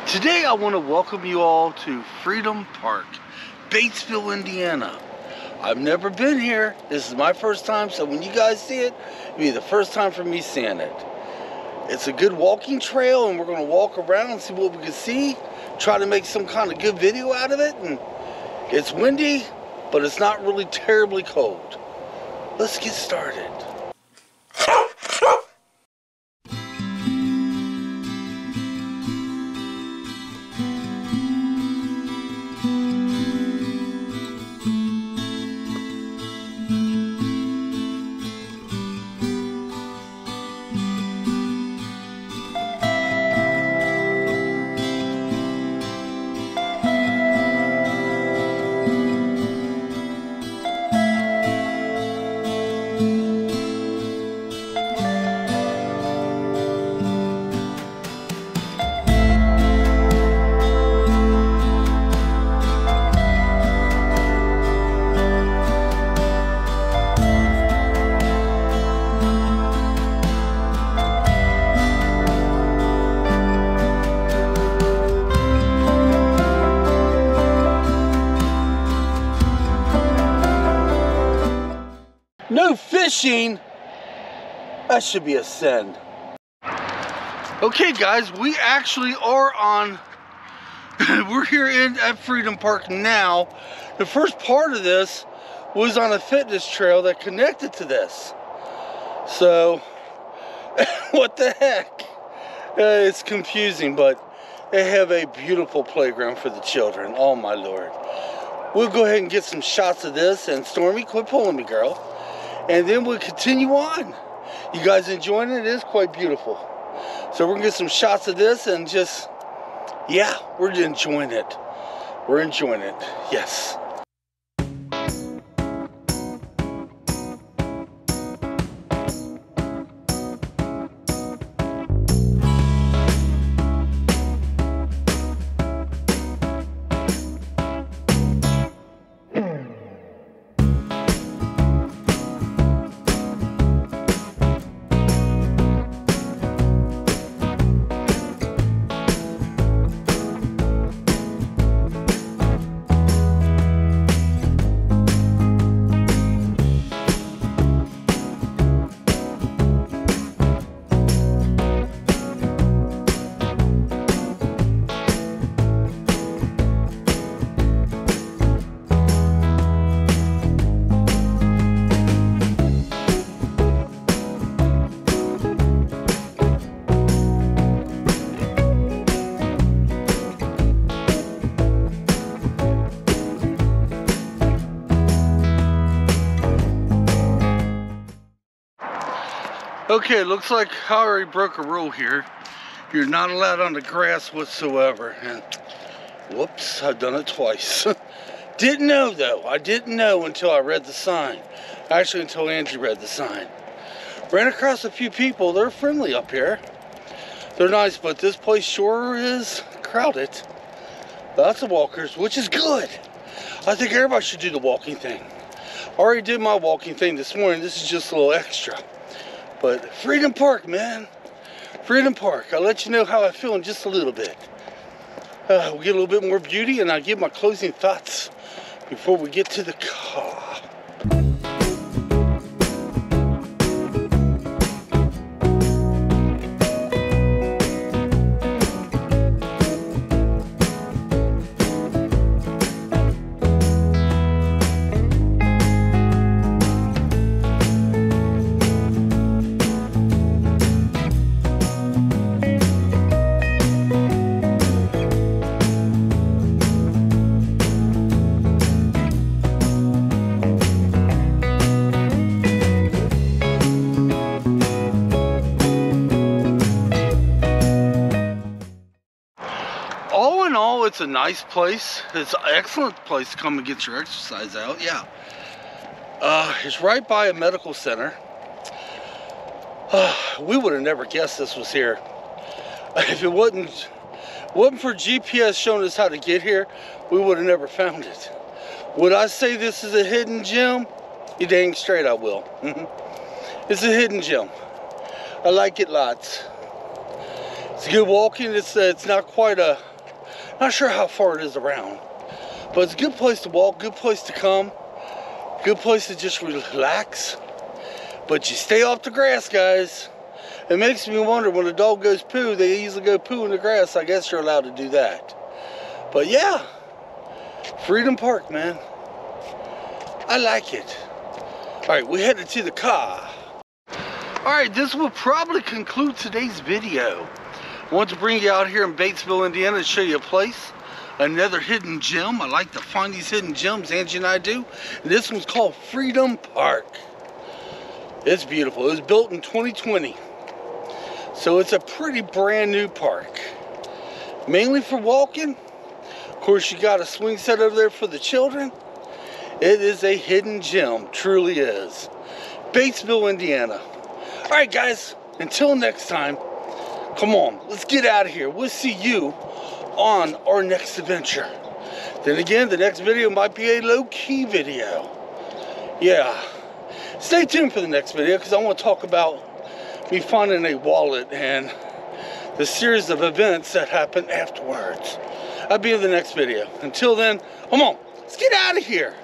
Today I want to welcome you all to Freedom Park, Batesville, Indiana. I've never been here. This is my first time, so when you guys see it, it'll be the first time for me seeing it. It's a good walking trail, and we're going to walk around and see what we can see, try to make some kind of good video out of it. And it's windy, but it's not really terribly cold. Let's get started. No fishing? That should be a sin. Okay guys, we actually are on, we're here at Freedom Park now. The first part of this was on a fitness trail that connected to this. So, what the heck? It's confusing, but they have a beautiful playground for the children. Oh my Lord. We'll go ahead and get some shots of this, and Stormy, quit pulling me, girl. And then we'll continue on. You guys enjoying it? It is quite beautiful. So we're gonna get some shots of this and just, yeah, we're enjoying it. We're enjoying it, yes. Okay, looks like I already broke a rule here. You're not allowed on the grass whatsoever. And whoops, I've done it twice. Didn't know though. I didn't know until I read the sign. Actually, until Andrew read the sign. Ran across a few people. They're friendly up here. They're nice, but this place sure is crowded. Lots of walkers, which is good. I think everybody should do the walking thing. I already did my walking thing this morning. This is just a little extra. But Freedom Park, man. Freedom Park. I'll let you know how I feel in just a little bit. We'll get a little bit more beauty, and I'll give my closing thoughts before we get to the car. All in all, it's a nice place. It's an excellent place to come and get your exercise out, yeah. It's right by a medical center. We would have never guessed this was here. If it wasn't for GPS showing us how to get here, we would have never found it. Would I say this is a hidden gem? You dang straight I will. It's a hidden gem. I like it lots. It's good walking. It's not quite a Not sure how far it is around, but it's a good place to walk, good place to come, good place to just relax. But you stay off the grass, guys. It makes me wonder, when a dog goes poo, they usually go poo in the grass. I guess you're allowed to do that. But yeah, Freedom Park, man. I like it. All right, we're headed to the car. All right, this will probably conclude today's video. I want to bring you out here in Batesville, Indiana, to show you a place, another hidden gem. I like to find these hidden gems, Angie and I do. And this one's called Freedom Park. It's beautiful. It was built in 2020. So it's a pretty brand new park. Mainly for walking. Of course, you got a swing set over there for the children. It is a hidden gem, truly is. Batesville, Indiana. All right, guys, until next time, come on, let's get out of here. We'll see you on our next adventure. Then again, the next video might be a low-key video. Yeah. Stay tuned for the next video, because I want to talk about me finding a wallet and the series of events that happened afterwards. That'll be in the next video. Until then, come on, let's get out of here.